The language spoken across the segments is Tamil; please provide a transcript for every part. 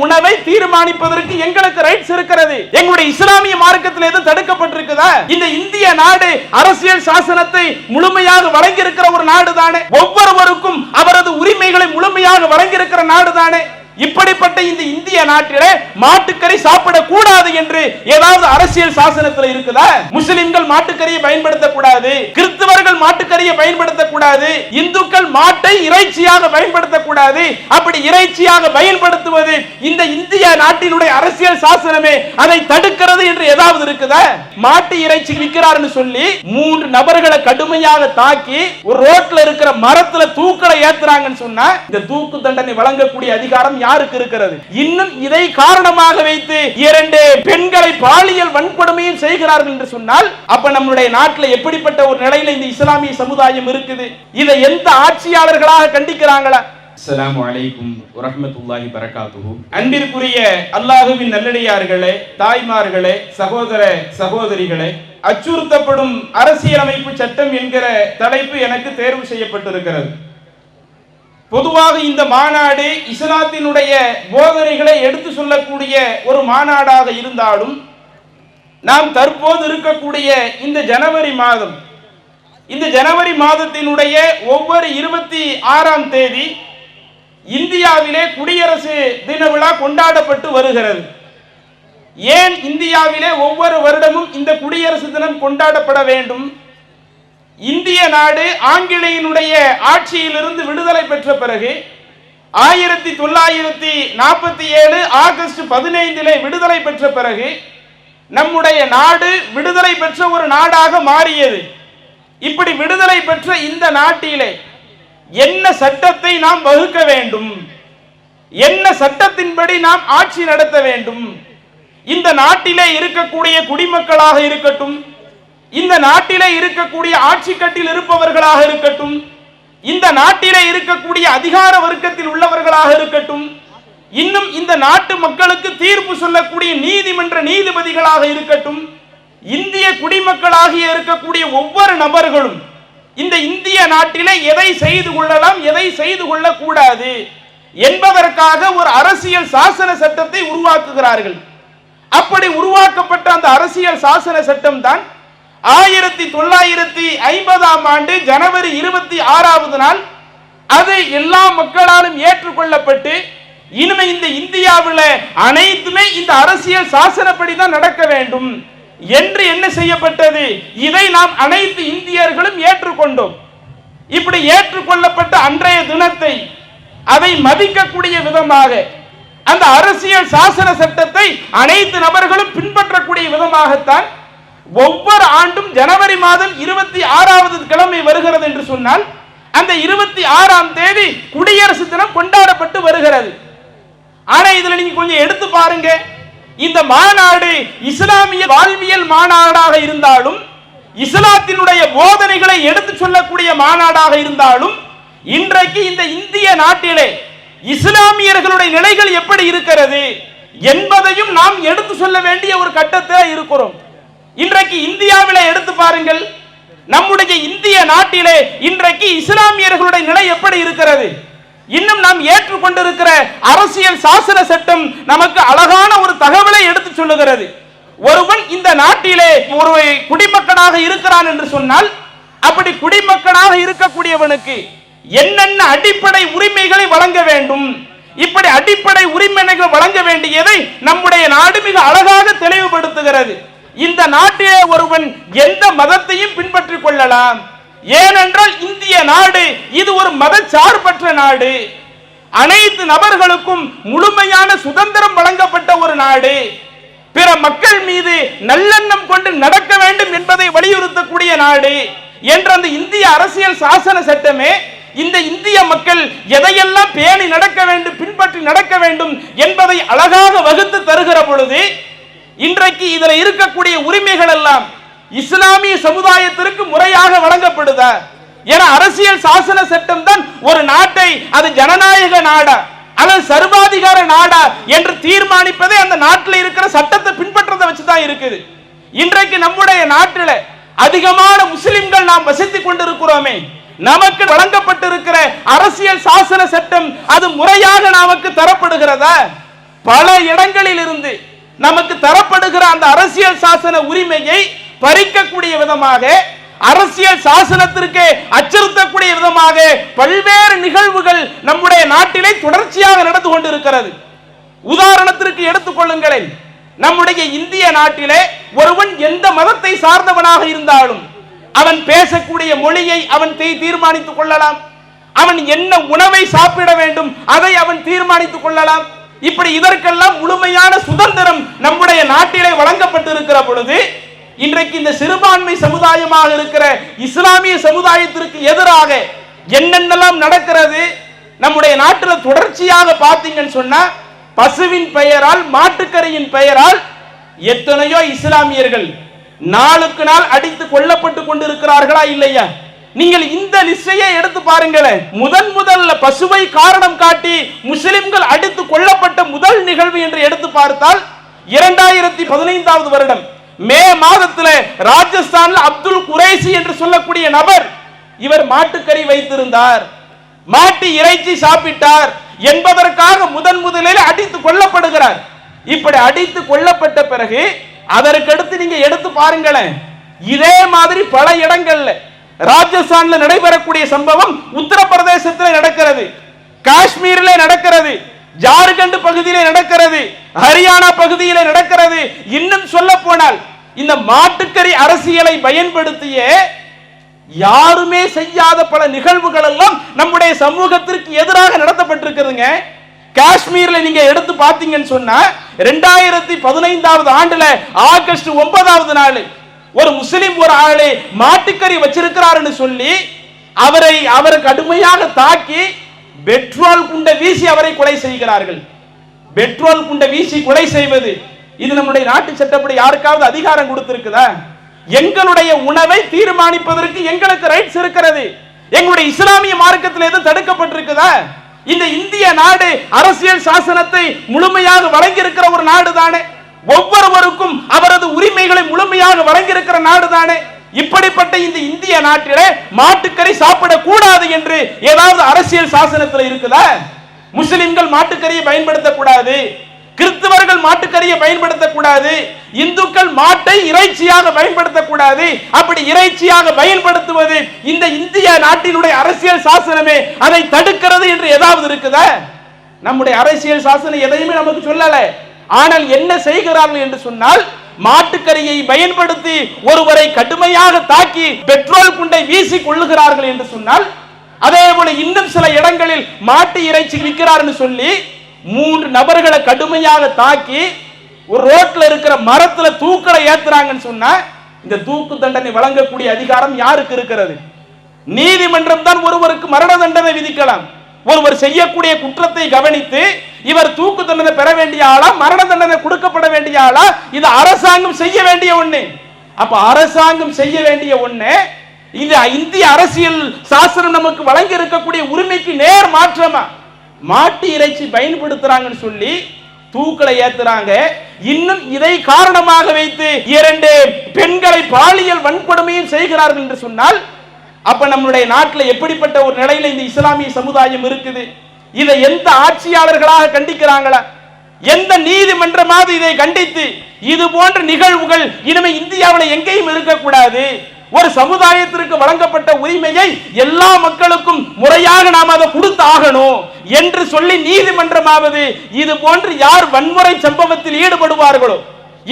உணவை தீர்மானிப்பதற்கு எங்களுக்கு ரைட்ஸ் இருக்கிறது. எங்களுடைய இஸ்லாமிய மார்க்கத்தில் எது தடுக்கப்பட்டிருக்குதா? இந்த இந்திய நாடு அரசியல் சாசனத்தை முழுமையாக வழங்கி இருக்கிற ஒரு நாடு தானே. ஒவ்வொருவருக்கும் அவரது உரிமைகளை முழுமையாக வழங்கி இருக்கிற நாடு தானே. இப்படிப்பட்ட இந்த இந்திய நாட்டிலே மாட்டுக்கறி சாப்பிடக்கூடாது என்று ஏதாவது அரசியல் சாசனத்தில் இருக்குதா? முஸ்லிம்கள் மாட்டுக்கறியை பயன்படுத்தக்கூடாது, கிறிஸ்தவர்கள் மாட்டுக்கறியை பயன்படுத்தக்கூடாது, இந்துக்கள் மாட்டை இறைச்சியாக பயன்படுத்தக்கூடாது. அப்படி இறைச்சியாக பயன்படுத்துவது இந்த இந்திய நாட்டினுடைய அரசியல் சாசனமே அதை தடுக்கிறது என்று ஏதாவது இருக்குதா? மாட்டு இறைச்சி விற்கிறார்னு சொல்லி 3 நபர்களை கடுமையாக தாக்கி ஒரு ரோட்ல இருக்கிற மரத்துல தூக்கலை ஏத்துறாங்கன்னு சொன்னா இந்த தூக்கு தண்டனை வழங்கக்கூடிய அதிகாரம் யாருக்கு இருக்கிறது? இன்னும் இதை காரணமாக வைத்து 2 பெண்களை பாலியல் வன்கொடுமையும் செய்கிறார்கள் என்று சொன்னால் அப்ப நம்முடைய நாட்டில் எப்படிப்பட்ட ஒரு நிலையில இந்த இஸ்லாமிய சமுதாயம் இருக்குது? இதை எந்த ஆட்சியாளர்களாக கண்டிக்கிறாங்களா? அஸ்ஸலாமு அலைக்கும் வரஹ்மத்துல்லாஹி வபரகாத்துஹு. அன்பிற்குரிய அல்லாஹ்வின் நல்லடியார்களே, தாய்மார்களே, சகோதர சகோதரிகளே, அச்சுறுத்தப்படும் அரசியலமைப்பு சட்டம் என்கிற தலைப்பு எனக்கு தேர்வு செய்யப்பட்டிருக்கிறது. பொதுவாக இந்த மாநாடு இஸ்லாத்தினுடைய போதனைகளை எடுத்து சொல்லக்கூடிய ஒரு மாநாடாக இருந்தாலும் நாம் தற்போது இருக்கக்கூடிய இந்த ஜனவரி மாதம், இந்த ஜனவரி மாதத்தினுடைய ஒவ்வொரு 26ஆம் தேதி இந்தியாவிலே குடியரசு தின விழா கொண்டாடப்பட்டு வருகிறது. ஏன் இந்தியாவிலே ஒவ்வொரு வருடமும் இந்த குடியரசு தினம் கொண்டாடப்பட வேண்டும்? இந்திய நாடு ஆங்கிலேயனுடைய ஆட்சியிலிருந்து விடுதலை பெற்ற பிறகு 1947 ஆகஸ்ட் 15 விடுதலை பெற்ற பிறகு நம்முடைய நாடு விடுதலை பெற்ற ஒரு நாடாக மாறியது. இப்படி விடுதலை பெற்ற இந்த நாட்டிலே என்ன சட்டத்தை நாம் வகுக்க வேண்டும், என்ன சட்டத்தின்படி நாம் ஆட்சி நடத்த வேண்டும்? இந்த நாட்டிலே இருக்கக்கூடிய குடிமக்களாக இருக்கட்டும், இந்த நாட்டிலே இருக்கக்கூடிய ஆட்சி கட்டில் இருப்பவர்களாக இருக்கட்டும், இந்த நாட்டிலே இருக்கக்கூடிய அதிகார வர்க்கத்தில் உள்ளவர்களாக இருக்கட்டும், இன்னும் இந்த நாட்டு மக்களுக்கு தீர்ப்பு சொல்லக்கூடிய நீதிமன்ற நீதிபதிகளாக இருக்கட்டும், இந்திய குடிமக்களாகிய இருக்கக்கூடிய ஒவ்வொரு நபர்களும் இந்த இந்திய நாட்டிலே எதை செய்து கொள்ளலாம், எதை செய்து கொள்ளக்கூடாது என்பதற்காக ஒரு அரசியல் சாசன சட்டத்தை உருவாக்குகிறார்கள். அப்படி உருவாக்கப்பட்ட அந்த அரசியல் சாசன சட்டம் தான் 1950ஆம் ஆண்டு ஜனவரி 26வது நாள் அது எல்லா மக்களாலும் ஏற்றுக்கொள்ளப்பட்டு இனிமே இந்த இந்தியாவில் அனைத்துமே இந்த அரசியல் சாசனப்படி தான் நடக்க வேண்டும் என்று என்ன செய்யப்பட்டது? இதை நாம் அனைத்து இந்தியர்களும் ஏற்றுக்கொண்டோம். இப்படி ஏற்றுக்கொள்ளப்பட்ட அன்றைய தினத்தை அதை மதிக்கக்கூடிய விதமாக அந்த அரசியல் சாசன சட்டத்தை அனைத்து நபர்களும் பின்பற்றக்கூடிய விதமாகத்தான் ஒவ்வொரு ஆண்டும் ஜனவரி மாதம் 26வது கிழமை வருகிறது என்று சொன்னால் அந்த 26ஆம் தேதி குடியரசு தினம் கொண்டாடப்பட்டு வருகிறது. ஆனா இதுல நீங்க கொஞ்சம் எடுத்து பாருங்க, இந்த மாநாடு இஸ்லாமிய வாழ்வியல் மாநாடாக இருந்தாலும் இஸ்லாத்தினுடைய போதனைகளை எடுத்து சொல்லக்கூடிய மாநாடாக இருந்தாலும் இன்றைக்கு இந்த இந்திய நாட்டிலே இஸ்லாமியர்களுடைய நிலைகள் எப்படி இருக்கிறது என்பதையும் நாம் எடுத்து சொல்ல வேண்டிய ஒரு கட்டத்தில் இருக்கிறோம். இன்றைக்கு இந்தியாவிலே எடுத்து பாருங்கள், நம்முடைய இந்திய நாட்டிலே இன்றைக்கு இஸ்லாமியர்களுடைய நிலை எப்படி இருக்கிறது? இன்னும் நாம் ஏற்றுக்கொண்டிருக்கிற அரசியல் சாசன சட்டம் நமக்கு அழகான ஒரு தகவலை எடுத்து சொல்லுகிறது. ஒருவன் இந்த நாட்டிலே ஒரு குடிமக்கனாக இருக்கிறான் என்று சொன்னால் அப்படி குடிமக்கனாக இருக்கக்கூடியவனுக்கு என்னென்ன அடிப்படை உரிமைகளை வழங்க வேண்டும், இப்படி அடிப்படை உரிமைகள் வழங்க வேண்டியதை நம்முடைய நாடு மிக அழகாக தெளிவுபடுத்துகிறது. இந்த நாட்டிலே ஒருவன் எந்த மதத்தையும் பின்பற்றிக் கொள்ளலாம். ஏனென்றால் இந்திய நாடு இது ஒரு மதச்சார்பற்ற நாடு, அனைத்து நபர்களுக்கும் முழுமையான சுதந்திரம் வழங்கப்பட்ட ஒரு நாடு, பிற மக்கள் மீது நல்லெண்ணம் கொண்டு நடக்க வேண்டும் என்பதை வலியுறுத்தக்கூடிய நாடு என்ற அந்த இந்திய அரசியல் சாசன சட்டமே இந்த இந்திய மக்கள் எதையெல்லாம் பேணி நடக்க வேண்டும், பின்பற்றி நடக்க வேண்டும் என்பதை அழகாக வகுத்து தருகிற பொழுது இன்றைக்கு இதில் இருக்கக்கூடிய உரிமைகள் எல்லாம் இஸ்லாமிய சமுதாயத்திற்கு முறையாக வழங்கப்படுதா? என அரசியல் சாசன சட்டம் தான் ஒரு நாட்டை அது ஜனநாயக நாடா அல்லது சர்வாதிகார நாடா என்று தீர்மானிப்பதே அந்த நாட்டில் இருக்கிற சட்டத்தை பின்பற்றதை வச்சுதான் இருக்குது. இன்றைக்கு நம்முடைய நாட்டில் அதிகமான முஸ்லிம்கள் நாம் வசித்துக் கொண்டிருக்கிறோமே, நமக்கு வழங்கப்பட்டிருக்கிற அரசியல் சாசன சட்டம் அது முறையாக நமக்கு தரப்படுகிறதா? பல இடங்களில் இருந்து நமக்கு தரப்படுகிற அந்த அரசியல் சாசன உரிமையை பறிக்கக்கூடிய விதமாக, அரசியல் சாசனத்திற்கு அச்சுறுத்தக்கூடிய விதமாக பல்வேறு நிகழ்வுகள் நம்முடைய நாட்டிலே தொடர்ச்சியாக நடந்து கொண்டிருக்கிறது. உதாரணத்திற்கு எடுத்துக்கொள்ளுங்களேன், நம்முடைய இந்திய நாட்டிலே ஒருவன் எந்த மதத்தை சார்ந்தவனாக இருந்தாலும் அவன் பேசக்கூடிய மொழியை அவன் தீர்மானித்துக் கொள்ளலாம். அவன் என்ன உணவை சாப்பிட வேண்டும் அதை அவன் தீர்மானித்துக் கொள்ளலாம். இப்படி இதற்கெல்லாம் முழுமையான சுதந்திரம் நம்முடைய நாட்டிலே வழங்கப்பட்டிருக்கிற பொழுது, இன்றைக்கு இந்த சிறுபான்மை சமுதாயமாக இருக்கிற இஸ்லாமிய சமுதாயத்திற்கு எதிராக என்னென்னலாம் நடக்கிறது நம்முடைய நாட்டில் தொடர்ச்சியாக பார்த்தீங்கன்னு சொன்னா, பசுவின் பெயரால், மாட்டுக்கரையின் பெயரால் எத்தனையோ இஸ்லாமியர்கள் நாளுக்கு நாள் அடித்து கொல்லப்பட்டு கொண்டிருக்கிறார்களா இல்லையா? நீங்கள் இந்த லிஸ்டையே எடுத்து பாருங்களேன். முதல்ல பசுவை காரணம் காட்டி முஸ்லிம்கள் அடித்து கொல்லப்பட்ட முதல் நிகழ்வு என்று எடுத்து பார்த்தால் 2015 வருடம் மே மாதத்தில் ராஜஸ்தான்ல அப்துல் குரேஷி என்று சொல்லக்கூடிய நபர், இவர் மாட்டுக்கறி வைத்திருந்தார், மாட்டு இறைச்சி சாப்பிட்டார் என்பதற்காக முதலில் அடித்து கொல்லப்படுகிறார். இப்படி அடித்து கொல்லப்பட்ட பிறகு அதற்கடுத்து நீங்க எடுத்து பாருங்களேன், இதே மாதிரி பல இடங்கள்ல ராஜஸ்தான்ல நடைபெறக்கூடிய சம்பவம் உத்தரப்பிரதேசத்தில் நடக்கிறது, காஷ்மீரிலே நடக்கிறது, ஜார்க்கண்ட் பகுதியிலே நடக்கிறது, ஹரியானா பகுதியிலே நடக்கிறது. இன்னும் சொல்ல போனால் இந்த மாட்டுக்கறி அரசியலை பயன்படுத்திய யாருமே செய்யாத பல நிகழ்வுகள் எல்லாம் நம்முடைய சமூகத்திற்கு எதிராக நடத்தப்பட்டிருக்குதுங்க. காஷ்மீர்ல நீங்க எடுத்து பார்த்தீங்கன்னு சொன்னா 2015 ஆண்டுல ஆகஸ்ட் 9 நாள் ஒரு முஸ்லிம் ஒரு ஆளு மாட்டுக்கறி வச்சிருக்கிறாருன்னு சொல்லி அவரை கடுமையாக தாக்கி பெட்ரோல் குண்டை வீசி அவரை கொலை செய்கிறார்கள். பெட்ரோல் குண்டை வீசி கொலை செய்வது இது நம்முடைய நாட்டு சட்டப்படி யாருக்காவது அதிகாரம் கொடுத்திருக்குதா? எங்களுடைய உணவை தீர்மானிப்பதற்கு எங்களுக்கு ரைட்ஸ் இருக்கிறது. எங்களுடைய இஸ்லாமிய மார்க்கத்தில் எதுவும் தடுக்கப்பட்டிருக்குதா? இந்த இந்திய நாடு அரசியல் சாசனத்தை முழுமையாக வழங்கி இருக்கிற ஒரு நாடு தானே, ஒவ்வொருவருக்கும் அவரது உரிமைகளை முழுமையாக வழங்கி இருக்கிற நாடு தானே. இப்படிப்பட்ட இந்த இந்திய நாட்டிலே மாட்டுக்கறி சாப்பிடக்கூடாது என்று ஏதாவது அரசியல் சாசனத்தில் இருக்குதா? முஸ்லிம்கள் மாட்டுக்கறியை பயன்படுத்தக்கூடாது, கிறிஸ்தவர்கள் மாட்டுக்கறியை பயன்படுத்தக்கூடாது, இந்துக்கள் மாட்டை இறைச்சியாக பயன்படுத்தக்கூடாது. அப்படி இறைச்சியாக பயன்படுத்துவது இந்த இந்திய நாட்டினுடைய அரசியல் சாசனமே அதை தடுக்கிறது என்று ஏதாவது இருக்குதா? நம்முடைய அரசியல் சாசனம் எதையுமே நமக்கு சொல்லல. ஆனால் என்ன செய்கிறார்கள் என்று சொன்னால், மாட்டுக்கறியை பயன்படுத்தி ஒருவரை கடுமையாக தாக்கி பெட்ரோல் குண்டை வீசி கொள்ளுகிறார்கள் என்று சொன்னால், அதே போல இன்னும் சில இடங்களில் மாட்டு இறைச்சி விற்கிறார்னு சொல்லி 3 நபர்களை கடுமையாக தாக்கி ஒரு ரோட்ல இருக்கிற மரத்துல தூக்கலை ஏத்துறாங்கன்னு சொன்னா, இந்த தூக்கு தண்டனை வழங்கக்கூடிய அதிகாரம் யாருக்கு இருக்கிறது? நீதிமன்றம் தான் ஒருவருக்கு மரண தண்டனை விதிக்கலாம். ஒருவர் செய்யக்கூடிய குற்றத்தை கவனித்து இவர் தூக்கு தண்டனை பெற வேண்டிய ஆளா, மரண தண்டனை கொடுக்கப்பட வேண்டிய ஆளா, இது அரசாங்கம் செய்ய வேண்டிய ஒண்ணு. அப்ப அரசாங்கம் செய்ய வேண்டிய ஒண்ணு இது இந்திய அரசியல் சாசனம் நமக்கு வழங்கி இருக்கக்கூடிய உரிமைக்கு நேர் மாற்றமா மாட்டு இறைச்சி பயன்படுத்துறாங்கன்னு சொல்லி தூக்கலை ஏத்துறாங்க. இன்னும் இதை காரணமாக வைத்து 2 பெண்களை பாலியல் வன்கொடுமையும் செய்கிறார்கள் என்று சொன்னால், அப்ப நம்முடைய நாட்டில் எப்படிப்பட்ட ஒரு நிலையில இந்த இஸ்லாமிய சமுதாயம் இருக்குது? இதை எந்த ஆட்சியாளர்களாக கண்டிக்கிறாங்களா? எந்த நீதிமன்றமாவது இதை கண்டித்து இது போன்ற நிகழ்வுகள் இனிமே இந்தியாவில் எங்கேயும் இருக்கக்கூடாது, ஒரு சமுதாயத்திற்கு வழங்கப்பட்ட உரிமையை எல்லா மக்களுக்கும் முறையாக நாம் அதை கொடுத்து ஆகணும் என்று சொல்லி நீதிமன்றமாவது இது போன்று யார் வன்முறை சம்பவத்தில் ஈடுபடுவார்களோ,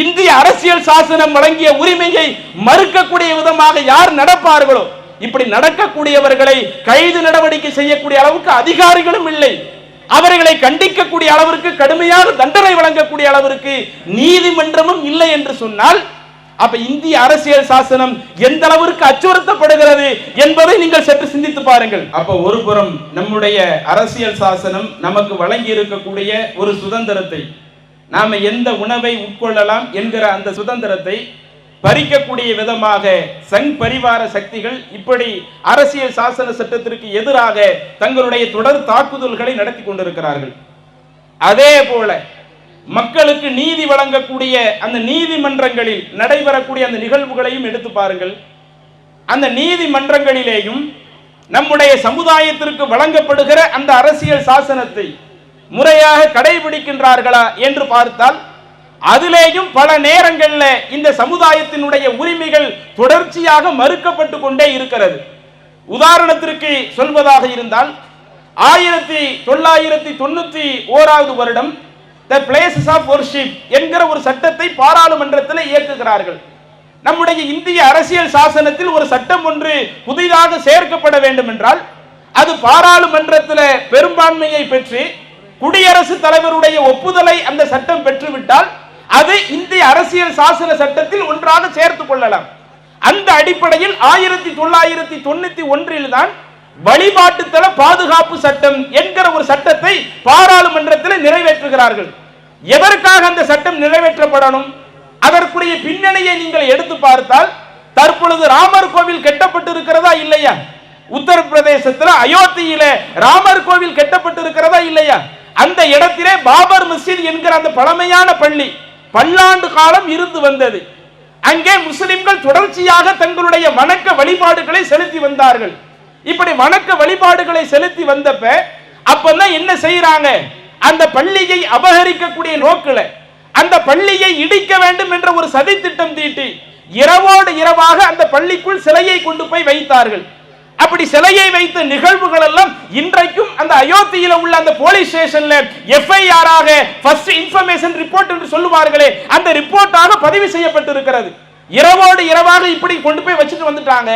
இந்திய அரசியல் சாசனம் வழங்கிய உரிமையை மறுக்கக்கூடிய விதமாக யார் நடப்பார்களோ, இப்படி நடக்கக்கூடியவர்களை கைது நடவடிக்கை செய்யக்கூடிய அளவுக்கு அதிகாரிகளும் இல்லை. அவர்களை கண்டிக்கக்கூடிய அளவிற்கு கடுமையான தண்டனை வழங்கக்கூடிய அளவிற்கு நீதிமன்றமும் இல்லை என்று சொன்னால், அப்ப இந்திய அரசியல் சாசனம் எந்த அளவிற்கு அச்சுறுத்தப்படுகிறது என்பதை நீங்கள் சற்று சிந்தித்து பாருங்கள். அப்ப ஒரு புறம் நம்முடைய அரசியல் சாசனம் நமக்கு வழங்கி இருக்கக்கூடிய ஒரு சுதந்திரத்தை, நாம எந்த உணவை உட்கொள்ளலாம் என்கிற அந்த சுதந்திரத்தை பறிக்கக்கூடிய விதமாக சங் பரிவார சக்திகள் இப்படி அரசியல் சாசன சட்டத்திற்கு எதிராக தங்களுடைய தொடர் தாக்குதல்களை நடத்தி கொண்டிருக்கிறார்கள். அதே போல மக்களுக்கு நீதி வழங்கக்கூடிய அந்த நீதிமன்றங்களில் நடைபெறக்கூடிய அந்த நிகழ்வுகளையும் எடுத்து பாருங்கள். அந்த நீதிமன்றங்களிலேயும் நம்முடைய சமுதாயத்திற்கு வழங்கப்படுகிற அந்த அரசியல் சாசனத்தை முறையாக கடைபிடிக்கின்றார்களா என்று பார்த்தால் அதிலேயும் பல நேரங்களில் இந்த சமுதாயத்தினுடைய உரிமைகள் தொடர்ச்சியாக மறுக்கப்பட்டு கொண்டே இருக்கிறது. உதாரணத்திற்கு சொல்வதாக இருந்தால் 1991 வருடம் த பிளேசஸ் ஆஃப் வொர்ஷிப் என்கிற ஒரு சட்டத்தை பாராளுமன்றத்தில் இயக்குகிறார்கள். நம்முடைய இந்திய அரசியல் சாசனத்தில் ஒரு சட்டம் ஒன்று புதிதாக சேர்க்கப்பட வேண்டும் என்றால் அது பாராளுமன்றத்தில் பெரும்பான்மையை பெற்று குடியரசுத் தலைவருடைய ஒப்புதலை அந்த சட்டம் பெற்றுவிட்டால் அது இந்திய அரசியல் சாசன சட்டத்தில் ஒன்றாக சேர்த்துக் கொள்ளலாம். அந்த அடிப்படையில் 1991 தான் வழிபாட்டு தல பாதுகாப்பு சட்டம் என்கிற ஒரு சட்டத்தை பாராளுமன்றத்தில் நிறைவேற்றுகிறார்கள். எதற்காக அந்த சட்டம் நிறைவேற்றப்படணும்? அதற்குரிய பின்னணியை நீங்கள் எடுத்து பார்த்தால் தற்பொழுது ராமர் கோவில் கட்டப்பட்டு இருக்கிறதா இல்லையா? உத்தரப்பிரதேசத்தில் அயோத்தியில ராமர் கோவில் கட்டப்பட்டு இருக்கிறதா இல்லையா? அந்த இடத்திலே பாபர் மஸ்ஜித் என்கிற அந்த பழமையான பள்ளி பல்லாண்டு காலம் இருந்து வந்தது. அங்கே முஸ்லிம்கள் தொடர்ச்சியாக தங்களுடைய வணக்க வழிபாடுகளை செலுத்தி வந்தார்கள். இப்படி வணக்க வழிபாடுகளை செலுத்தி வந்தப்ப அப்பதான் என்ன செய்யறாங்க? அந்த பள்ளியை அபகரிக்கக்கூடிய நோக்கில அந்த பள்ளியை இடிக்க வேண்டும் என்ற ஒரு சதி திட்டம் தீட்டி இரவோடு இரவாக அந்த பள்ளிக்குள் சிலையை கொண்டு போய் வைத்தார்கள். அப்படி சிலையை வைத்த நிகழ்வுகள் எல்லாம் இன்றைக்கும் அந்த அயோத்தியில உள்ள அந்த போலீஸ் ஸ்டேஷன்ல எஃப்ஐஆர் ஆக ஃபர்ஸ்ட் இன்ஃபர்மேஷன் ரிப்போர்ட் என்று சொல்லுவார்களே அந்த ரிப்போர்ட்டாக பதிவு செய்யப்பட்டிருக்கிறது. இரவோடு இரவாக இப்படி கொண்டு போய் வச்சுட்டு வந்துட்டாங்க.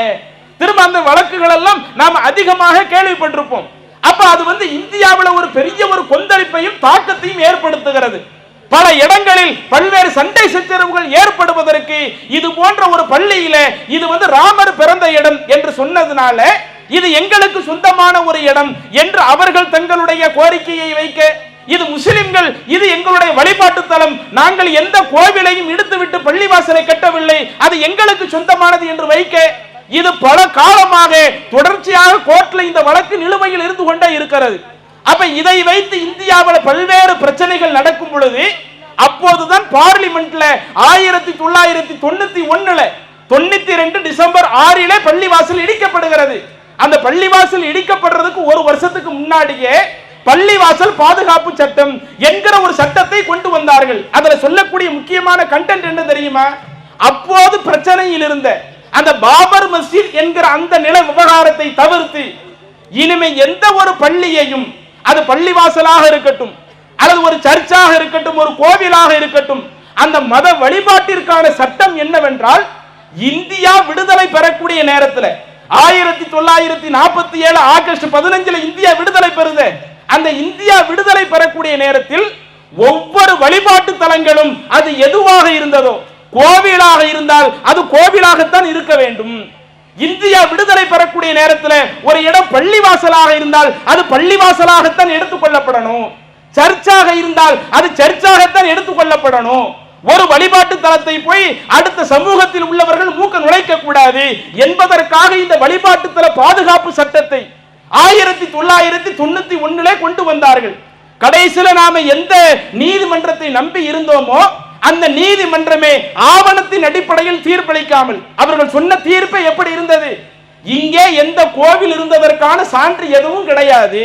திரும்ப அந்த வழக்குகள் எல்லாம் நாம் அதிகமாக கேள்விப்பட்டிருப்போம். அப்ப அது இந்தியாவில் ஒரு பெரிய ஒரு கொந்தளிப்பையும் தாக்கத்தையும் ஏற்படுத்துகிறது. பல இடங்களில் பல்வேறு சண்டை சச்சரவுகள் ஏற்படுவதற்கு இது போன்ற ஒரு பள்ளியில இது ராமர் பிறந்த இடம் என்று சொன்னதுனால இது எங்களுக்கு சொந்தமான ஒரு இடம் என்று அவர்கள் தங்களுடைய கோரிக்கையை வைக்க, இது முஸ்லிம்கள் இது எங்களுடைய வழிபாட்டு தலம், நாங்கள் எந்த கோவிலையும் இடித்துவிட்டு பள்ளிவாசலை கட்டவில்லை, அது எங்களுக்கு சொந்தமானது என்று வைக்க, இது பல காலமாக தொடர்ச்சியாக கோர்ட்ல இந்த வழக்கு நிலுவையில் இருந்து கொண்டே இருக்கிறது. அப்ப இதை வைத்து இந்தியாவில் பல்வேறு பிரச்சனைகள் நடக்கும் பொழுது அப்போதுதான் பார்லிமெண்ட்ல 1991 92 டிசம்பர் 6 பள்ளிவாசல் இடிக்கப்படுகிறது. அந்த பள்ளிவாசல் இடிக்கப்படுறதுக்கு ஒரு வருஷத்துக்கு முன்னாடியே பள்ளிவாசல் பாதுகாப்பு சட்டம் என்கிற ஒரு சட்டத்தை கொண்டு வந்தார்கள். அதுல சொல்லக்கூடிய முக்கியமான கண்டென்ட் என்ன தெரியுமா? அப்போது பிரச்சனையில் இருந்த அந்த பாபர் மஸ்ஜித் என்கிற அந்த நில விவகாரத்தை தவிர்த்து இனிமே எந்த ஒரு பள்ளியையும், அது பள்ளிவாசலாக இருக்கட்டும் அல்லது ஒரு சர்ச்சாக இருக்கட்டும் ஒரு கோவிலாக இருக்கட்டும், அந்த மத வழிபாட்டிற்கான சட்டம் என்னவென்றால் இந்தியா விடுதலை பெறக்கூடிய நேரத்தில் 1947 ஆகஸ்ட் 15 இந்தியா விடுதலை பெறுது. அந்த இந்தியா விடுதலை பெறக்கூடிய நேரத்தில் ஒவ்வொரு வழிபாட்டு தலங்களும் அது எதுவாக இருந்ததோ, கோவிலாக இருந்தால் அது கோவிலாகத்தான் இருக்க வேண்டும். இந்தியா விடுதலை பெறக்கூடிய நேரத்தில் ஒரு இடம் பள்ளிவாசலாக இருந்தால் அது பள்ளிவாசலாகத்தான் எடுத்துக்கொள்ளப்படணும். சர்ச்சாக இருந்தால் அது சர்ச்சாகத்தான் எடுத்துக்கொள்ளப்படணும். ஒரு வழிபாட்டு தலத்தை போய் அடுத்த சமூகத்தில் உள்ளவர்கள் மூக்க நுழைக்க கூடாது என்பதற்காக இந்த வழிபாட்டு தல பாதுகாப்பு சட்டத்தை 1991 கொண்டு வந்தார்கள். கடைசியில நாம எந்த நீதிமன்றத்தை நம்பி இருந்தோமோ அந்த நீதிமன்றமே ஆவணத்தின் அடிப்படையில் தீர்ப்பளிக்காமல் அவர்கள் சொன்ன தீர்ப்பு எப்படி இருந்தது? இங்கே எந்த கோவில் இருந்ததற்கான சான்று எதுவும் கிடையாது,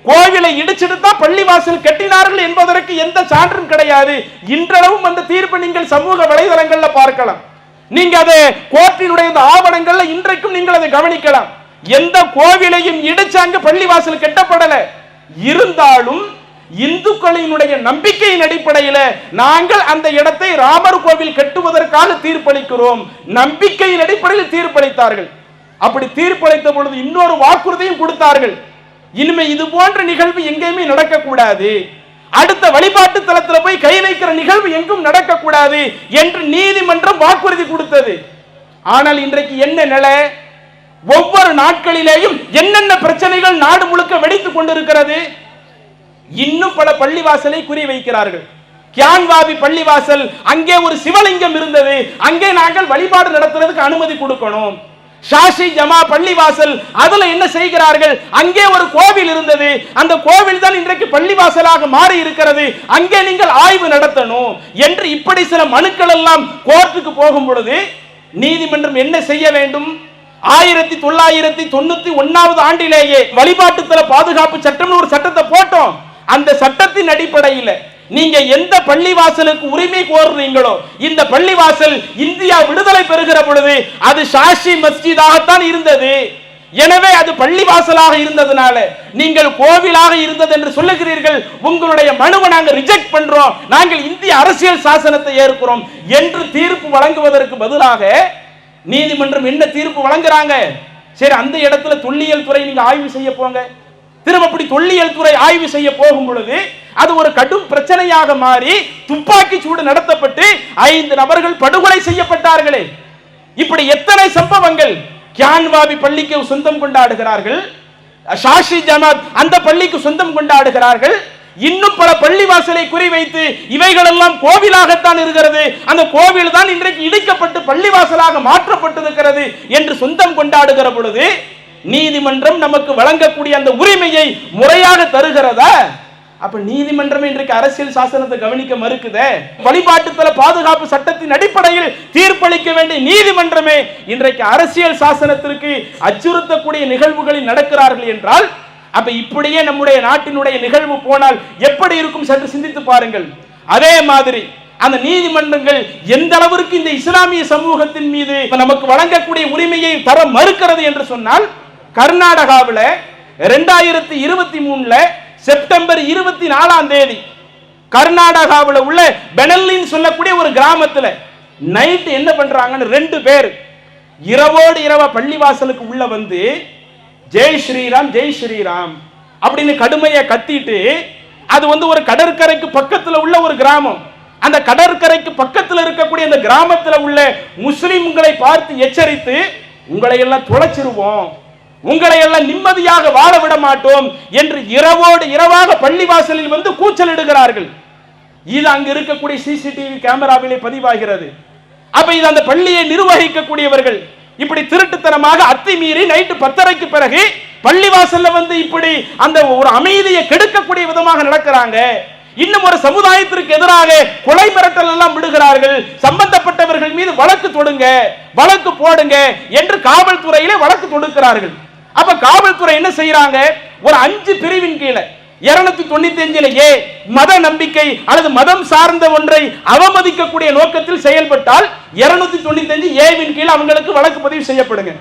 கோவிலை இடிச்சிட்டு தான் பள்ளிவாசல் கட்டினார்கள் என்பதற்கு எந்த சான்றும் கிடையாது. இன்றளவும் அந்த தீர்ப்பு நீங்கள் சமூக வலைதளங்கள்ல பார்க்கலாம். நீங்க அதை கோர்ட்டினுடைய ஆவணங்கள்ல இன்றைக்கும் நீங்கள் அதை கவனிக்கலாம். எந்த கோவிலையும் இடிச்சாங்க பள்ளிவாசல் கட்டப்படல. இருந்தாலும் இந்துக்களினுடைய நம்பிக்கையின் அடிப்படையில் நாங்கள் அந்த இடத்தை ராமர் கோவில் கட்டுவதற்காக தீர்ப்பளிக்கிறோம், நம்பிக்கையின் அடிப்படையில் தீர்ப்பளித்தார்கள். அப்படி தீர்ப்பளித்த பொழுது இன்னொரு வாக்குறுதியும் கொடுத்தார்கள், இனிமே இது போன்ற நிகழ்வு எங்கேயுமே நடக்கக்கூடாது, அடுத்த வழிபாட்டு தலத்தில் போய் கை வைக்கிற நிகழ்வு எங்கும் நடக்கக்கூடாது என்று நீதிமன்றம் வாக்குறுதி கொடுத்தது. ஆனால் இன்றைக்கு என்ன நிலை? ஒவ்வொரு நாட்களிலேயும் என்னென்ன பிரச்சனைகள் நாடு முழுக்க வெடித்துக் கொண்டிருக்கிறது. இன்னும் பல பள்ளிவாசலை குறி வைக்கிறார்கள். கியான்வாபி பள்ளிவாசல், அங்கே ஒரு சிவலிங்கம் இருந்தது, அங்கே நாங்கள் வழிபாடு நடத்துறதுக்கு அனுமதி கொடுக்கணும். ஷாஷி ஜமா பள்ளிவாசல், அதுல என்ன செய்கிறார்கள்? அங்கே ஒரு கோவில் இருந்தது, அந்த கோவில் தான் இன்றைக்கு பள்ளிவாசலாக மாறி இருக்கிறது, அங்கே நீங்கள் ஆய்வு நடத்தணும் என்று இப்படி சில மனுக்கள் எல்லாம் கோர்ட்டுக்கு போகும் பொழுது நீதிமன்றம் என்ன செய்ய வேண்டும்? 1991 ஆண்டிலேயே வழிபாட்டு தல பாதுகாப்பு சட்டம் ஒரு சட்டத்தை போட்டோம். அந்த சட்டத்தின் அடிப்படையில் நீங்க எந்த பள்ளிவாசலுக்கு உரிமை கோருறீங்களோ, இந்த பள்ளிவாசல் இந்தியா விடுதலை பெறுகிற பொழுது அது ஷாஷி மஸ்ஜிதாகத்தான் இருந்தது. எனவே அது பள்ளிவாசலாக இருந்ததுனால நீங்கள் கோவிலாக இருந்தது என்று சொல்லுகிறீர்கள். உங்களுடைய மனுவை நாங்கள் ரிஜெக்ட் பண்றோம், நாங்கள் இந்திய அரசியல் சாசனத்தை ஏற்கிறோம் என்று தீர்ப்பு வழங்குவதற்கு பதிலாக நீதிமன்றம் என்ன தீர்ப்பு வழங்குறாங்க? சரி, அந்த இடத்துல தொல்லியல் துறை நீங்க ஆய்வு செய்ய போங்க. திரும்ப அப்படி தொல்லியல் துறை ஆய்வு செய்ய போகும் பொழுது அது ஒரு கடும் பிரச்சனையாக மாறி துப்பாக்கி சூடு நடத்தப்பட்டு 5 நபர்கள் படுகொலை செய்யப்பட்டார்களே. இப்படி எத்தனை சம்பவங்கள்! கியான்வாபி பள்ளிக்கு சொந்தம் கொண்டாடுகிறார்கள், ஷாஷி ஜமாத் அந்த பள்ளிக்கு சொந்தம் கொண்டாடுகிறார்கள். இன்னும் பல பள்ளிவாசலை குறிவைத்து இவைகள் எல்லாம் கோவிலாகத்தான் இருக்கிறது, அந்த கோவில் தான் இன்றைக்கு இடிக்கப்பட்டு பள்ளிவாசலாக மாற்றப்பட்டிருக்கிறது என்று சொந்தம் கொண்டாடுகிற பொழுது நீதிமன்றம் நமக்கு வழங்கக்கூடிய அந்த உரிமையை முறையாக தருகிறதா? அப்ப நீதிமன்றம் இன்றைக்கு அரசியல் சாசனத்தை கவனிக்க மறுக்குதே. வழிபாட்டுத்தல பாதுகாப்பு சட்டத்தின் அடிப்படையில் தீர்ப்பளிக்க வேண்டிய நீதிமன்றமே இன்றைக்கு அரசியல் சாசனத்திற்கு அச்சுறுத்தக்கூடிய நிகழ்வுகளில் நடக்கிறார்கள் என்றால், அப்ப இப்படியே நம்முடைய நாட்டினுடைய நிகழ்வு போனால் எப்படி இருக்கும் சற்று சிந்தித்து பாருங்கள். அதே மாதிரி அந்த நீதிமன்றங்கள் எந்த அளவிற்கு இந்த இஸ்லாமிய சமூகத்தின் மீது நமக்கு வழங்கக்கூடிய உரிமையை தர மறுக்கிறது என்று சொன்னால், கர்நாடகாவில் 2023 செப்டம்பர் 24 கர்நாடகாவில் உள்ள பெனல்லின்னு சொல்லக்கூடிய ஒரு கிராமத்தில் நைட் என்ன பண்றாங்கன்னு 2 பேர் இரவோடு இரவா பள்ளிவாசலுக்கு உள்ள வந்து ஜெய் ஸ்ரீராம் ஜெய் ஸ்ரீராம் அப்படின்னு கடுமையா கத்திட்டு, அது ஒரு கடற்கரைக்கு பக்கத்தில் உள்ள ஒரு கிராமம். அந்த கடற்கரைக்கு பக்கத்தில் இருக்கக்கூடிய அந்த கிராமத்தில் உள்ள முஸ்லிம்களை பார்த்து எச்சரித்து, உங்களை எல்லாம் தொலைச்சிருவோம், உங்களை எல்லாம் நிம்மதியாக வாழ விட மாட்டோம் என்று இரவோடு இரவாக பள்ளிவாசலில் வந்து கூச்சலிடுகிறார்கள். இது அங்கு இருக்கக்கூடிய சிசிடிவி கேமராவிலே பதிவாகிறது. அப்ப இது அந்த பள்ளியை நிர்வகிக்கக்கூடியவர்கள் இப்படி திருட்டுத்தனமாக அத்துமீறி நைட்டு 10:30க்கு பிறகு பள்ளிவாசல்ல வந்து இப்படி அந்த ஒரு அமைதியை கெடுக்கக்கூடிய விதமாக நடக்கிறாங்க. இன்னும் ஒரு சமுதாயத்திற்கு எதிராக கொலை மிரட்டல் எல்லாம் விடுகிறார்கள். சம்பந்தப்பட்டவர்கள் மீது வழக்கு தொடுங்க, வழக்கு போடுங்க என்று காவல்துறையிலே வழக்கு தொடுக்கிறார்கள். அப்ப காவல்துறை என்ன செய்யறாங்க? ஒரு 5 பிரிவின் கீழே 295 மத நம்பிக்கை அல்லது மதம் சார்ந்த ஒன்றை அவமதிக்கக்கூடிய நோக்கத்தில் செயல்பட்டால் 295 கீழே அவங்களுக்கு வழக்கு பதிவு செய்யப்படுங்க.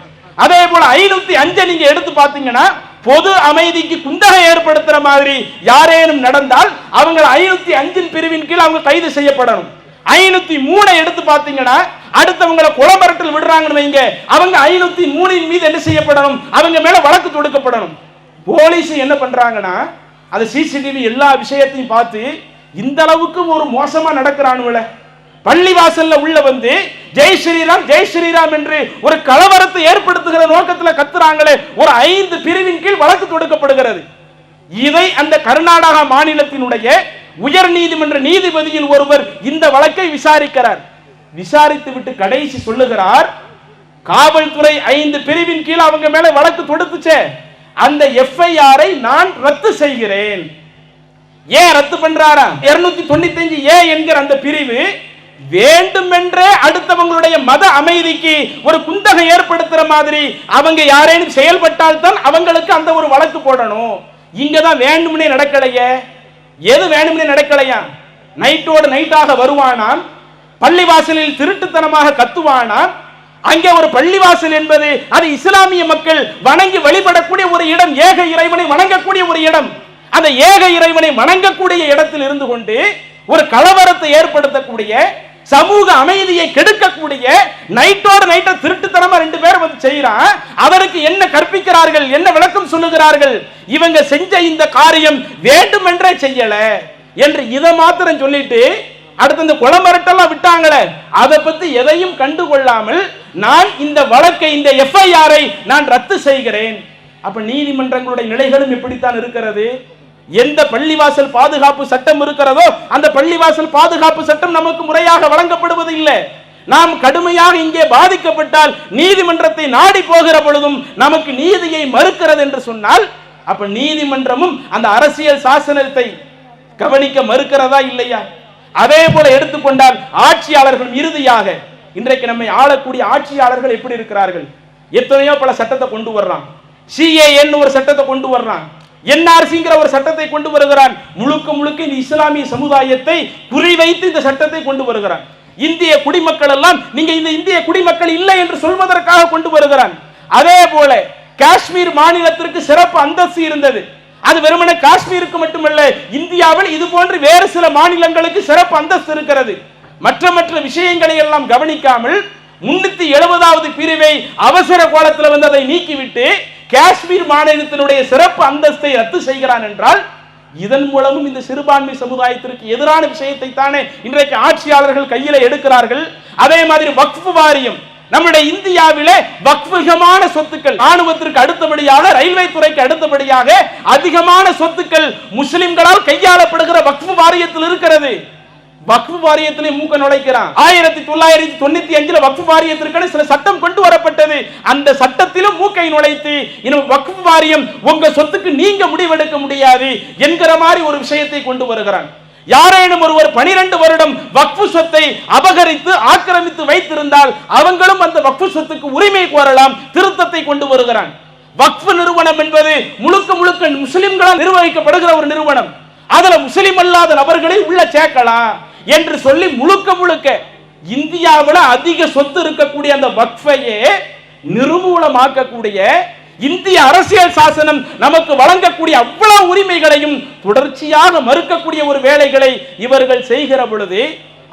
அதே போல 505 நீங்க எடுத்து பாத்தீங்கன்னா, பொது அமைதிக்கு குந்தகை ஏற்படுத்துற மாதிரி யாரேனும் நடந்தால் அவங்க 505 பிரிவின் கீழ் அவங்க கைது செய்யப்படணும். 503 எடுத்து பாத்தீங்கன்னா, அடுத்தவங்களை கொலை மிரட்டல் விடுறாங்கன்னு வைங்க, அவங்க 503 மீது என்ன செய்யப்படணும்? அவங்க மேல வழக்கு தொடுக்கப்படணும். போலீஸ் என்ன பண்றாங்கன்னா, அது சிசிடிவி எல்லா விஷயத்தையும் பார்த்து இந்த அளவுக்கு ஒரு மோசமா நடக்கிறானுல, பள்ளிவாசல்ல உள்ள வந்து ஜெய் ஸ்ரீராம் ஜெய் ஸ்ரீராம் என்று ஒரு கலவரத்தை ஏற்படுத்துகிற நோக்கத்தில் கத்துறாங்களே, ஒரு 5 பிரிவின் கீழ் வழக்கு தொடுக்கப்படுகிறது. இதை அந்த கர்நாடகா மாநிலத்தினுடைய உயர் நீதிமன்ற நீதிபதியில் ஒருவர் இந்த வழக்கை விசாரிக்கிறார். விசாரித்து விட்டு கடைசி சொல்லுகிறார், காவல்துறை 5 பிரிவின் கீழ் அவங்க மேல வழக்கு தொடுத்துச்சே, அந்த எஃப்ஐஆரை நான் ரத்து செய்கிறேன். ஏன் ரத்து பண்றாரா? 295 என்கிற அந்த பிரிவு வேண்டுமென்றே அடுத்தவங்களுடைய மத அமைதிக்கு ஒரு குந்தகை ஏற்படுத்துற மாதிரி அவங்க யாரேனும் செயல்பட்டால் தான் அவங்களுக்கு அந்த ஒரு வழக்கு போடணும். இங்கதான் வேண்டும்னே நடக்கலையே. எது வேண்டும்னே நடக்கலையா? நைட்டோடு நைட்டாக வருவானாம், பள்ளிவாசலில் திருட்டுத்தனமாக கத்துவானாம். அங்கே ஒரு பள்ளிவாசல் என்பது அது இஸ்லாமிய மக்கள் வணங்கி வழிபடக்கூடிய ஒரு இடம், ஏக இறைவனை வணங்கக்கூடிய ஒரு இடம். அந்த ஏக இறைவனை வணங்கக்கூடிய இடத்தில் இருந்து கொண்டு ஒரு கலவரத்தை ஏற்படுத்தக்கூடிய, சமூக அமைதியை கெடுக்கக்கூடிய, நைட்டோடு நைட்ட திருட்டுத்தனமா 2 பேர் வந்து செய்யறான். அவருக்கு என்ன கற்பிக்கிறார்கள், என்ன விளக்கம் சொல்லுகிறார்கள்? இவங்க செஞ்ச இந்த காரியம் வேண்டுமென்றே செய்யல என்று இதை மாத்திரம் சொல்லிட்டு, அடுத்து இந்த கொலை மிரட்டெல்லாம் விட்டாங்களே, அதை பத்தி எதையும் கண்டுகொள்ளாமல் நான் இந்த வழக்கை, இந்த எஃப்ஐஆரை நான் ரத்து செய்கிறேன். அப்ப நீதிமன்றங்களுடைய நிலைகளும் இப்படித்தான் இருக்கிறது. எந்த பள்ளிவாசல் பாதுகாப்பு சட்டம் இருக்கிறதோ அந்த பள்ளிவாசல் பாதுகாப்பு சட்டம் நமக்கு முறையாக வழங்கப்படுவது இல்லை. நாம் கடுமையாக இங்கே பாதிக்கப்பட்டால் நீதிமன்றத்தை நாடி போகிற பொழுதும் நமக்கு நீதியை மறுக்கிறது என்று சொன்னால், அப்ப நீதிமன்றமும் அந்த அரசியல் சாசனத்தை கவனிக்க மறுக்கிறதா இல்லையா? அதே போல எடுத்துக்கொண்டால் ஆட்சியாளர்கள், இறுதியாக இன்றைக்கு நம்மை ஆளக்கூடிய ஆட்சியாளர்கள் எப்படி இருக்கிறார்கள்? எத்தனையோ பல சட்டத்தை கொண்டு வர்றான். சிஏஏன்னு ஒரு சட்டத்தை கொண்டு வர்றான். NRCங்கிற ஒரு சட்டத்தை கொண்டு வருகிறான். முழுக்க முழுக்க இந்த இஸ்லாமிய சமுதாயத்தை குறிவைத்து இந்த சட்டத்தை கொண்டு வருகிறான். இந்திய குடிமக்கள் எல்லாம் நீங்க இந்த இந்திய குடிமக்கள் இல்லை என்று சொல்வதற்காக கொண்டு வருகிறான். அதே போல காஷ்மீர் மாநிலத்திற்கு சிறப்பு அந்தஸ்து இருந்தது. அது வெறுமனே காஷ்மீருக்கு மட்டுமல்ல, இந்தியாவில் இது போன்று வேறு சில மாநிலங்களுக்கு சிறப்பு அந்தஸ்து இருக்கிறது. மற்ற விஷயங்களை எல்லாம் கவனிக்காமல் 370வது பிரிவை அவசர கோலத்தில் வந்து அதை நீக்கிவிட்டு காஷ்மீர் மாநிலத்தினுடைய சிறப்பு அந்தஸ்தை ரத்து செய்கிறான் என்றால் இதன் மூலமும் இந்த சிறுபான்மை சமுதாயத்திற்கு எதிரான விஷயத்தை தானே இன்றைக்கு ஆட்சியாளர்கள் கையில எடுக்கிறார்கள். அதே மாதிரி வக்ஃப் வாரியம், நம்முடைய இந்தியாவிலே வக்ஃபுகமான சொத்துக்கள், ராணுவத்திற்கு அடுத்தபடியாக ரயில்வே துறைக்கு அடுத்தபடியாக அதிகமான சொத்துக்கள் முஸ்லிம்களால் கையாளப்படுகிற வக்ஃப் வாரியத்தில் இருக்கிறது. வக்ஃப் வாரியத்திலே மூக்க நுழைக்கிறான். 1995 வக்ஃப் வாரியத்திற்கான சில சட்டம் கொண்டு வரப்பட்டது. அந்த சட்டத்திலும் மூக்கை நுழைத்து இன்னும் வக்ஃப் வாரியம் உங்க சொத்துக்கு நீங்க முடிவெடுக்க முடியாது என்கிற மாதிரி ஒரு விஷயத்தை கொண்டு வருகிறான். யாரேனும் ஒருவர் 12 வருடம் வக்ஃப் சொத்தை அபகரித்து ஆக்கிரமித்து வைத்திருந்தால் அவங்களும் அந்த வக்ஃப் சொத்துக்கு உரிமை கோரலாம். திருத்தத்தை கொண்டு வருகிறான். வக்ஃப் நிறுவனம் என்பது முழுக்க முழுக்க முஸ்லிம்களால் நிர்வகிக்கப்படுகிற ஒரு நிறுவனம். அதுல முஸ்லிம் அல்லாத நபர்களை உள்ள சேர்க்கலாம் என்று சொல்லி முழுக்க முழுக்க இந்தியாவில் அதிக சொத்து இருக்கக்கூடிய அந்த வக்ஃபையே நிர்மூலமாக்கக்கூடிய இந்திய அரசியல் சாசனம் நமக்கு வழங்கக்கூடிய அவ்வளவு உரிமைகளையும் தொடர்ச்சியாக மறுக்கக்கூடிய ஒரு வேலைகளை இவர்கள் செய்கிற பொழுது,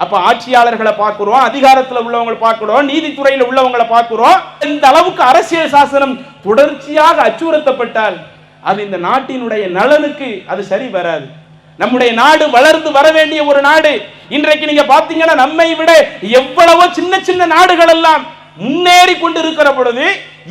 அப்ப ஆட்சியாளர்களை பார்க்கிறோம், அதிகாரத்தில் உள்ளவங்களை பார்க்கிறோம், நீதித்துறையில் உள்ளவங்களை பார்க்கிறோம். இந்த அளவுக்கு அரசியல் சாசனம் தொடர்ச்சியாக அச்சுறுத்தப்பட்டால் அது இந்த நாட்டினுடைய நலனுக்கு அது சரி வராது. நம்முடைய நாடு வளர்ந்து வர வேண்டிய ஒரு நாடு. இன்றைக்கு நீங்க பாத்தீங்கன்னா நம்மை விட எவ்வளவோ சின்ன சின்ன நாடுகள் எல்லாம் முன்னேறி கொண்டு இருக்கிற பொழுது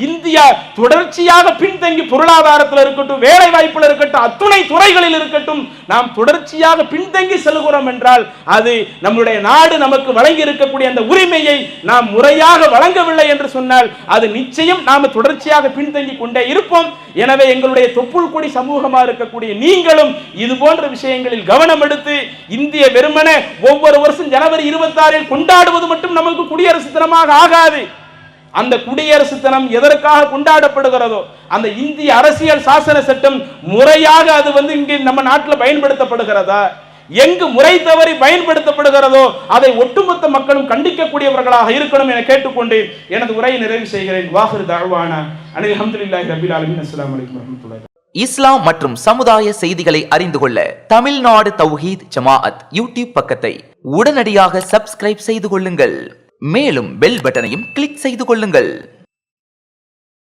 இந்தியா தொடர்ச்சியாக பின்தங்கி பொருளாதாரத்தில் இருக்கட்டும், வேலை வாய்ப்பில் இருக்கட்டும், அத்துணை துறைகளில் இருக்கட்டும், நாம் தொடர்ச்சியாக பின்தங்கி செல்கிறோம் என்றால் அது நம்முடைய நாடு நமக்கு வழங்கி இருக்கக்கூடிய அந்த உரிமையை நாம் முறையாக வழங்கவில்லை என்று சொன்னால் அது நிச்சயம் நாம் தொடர்ச்சியாக பின்தங்கி கொண்டே இருப்போம். எனவே எங்களுடைய தொப்புள் கொடி சமூகமாக இருக்கக்கூடிய நீங்களும் இது போன்ற விஷயங்களில் கவனம் எடுத்து இந்திய வெறுமனே ஒவ்வொரு வருஷம் ஜனவரி 26 கொண்டாடுவது மட்டும் நமக்கு குடியரசு தினமாக ஆகாது. அந்த குடியரசு தினம் எதற்காக கொண்டாடப்படுகிறதோ அந்த இந்திய அரசியல் சாசன சட்டம் முறையாக அது வந்து இங்கே நம்ம நாட்டில் பயன்படுத்தப்படுகிறதா, எங்கு முறை தவறி பயன்படுத்தப்படுகிறதோ அதை ஒட்டுமொத்த மக்களும் கண்டிக்கக்கூடியவர்களாக இருக்கணும் என கேட்டுக்கொண்டு எனது உரையை நிறைவு செய்கிறேன். வாஹிரு தஅவானா அனில் ஹம்துலில்லாஹி ரப்பில் ஆலமீன். அஸ்ஸலாமு அலைக்கும் வரஹ்மத்துல்லாஹி. இஸ்லாம் மற்றும் சமுதாய செய்திகளை அறிந்து கொள்ள தமிழ்நாடு தௌஹீத் ஜமாஅத் யூடியூப் பக்கத்தை உடனடியாக சப்ஸ்கிரைப் செய்து கொள்ளுங்கள். மேலும் பெல் பட்டனையும் கிளிக் செய்து கொள்ளுங்கள்.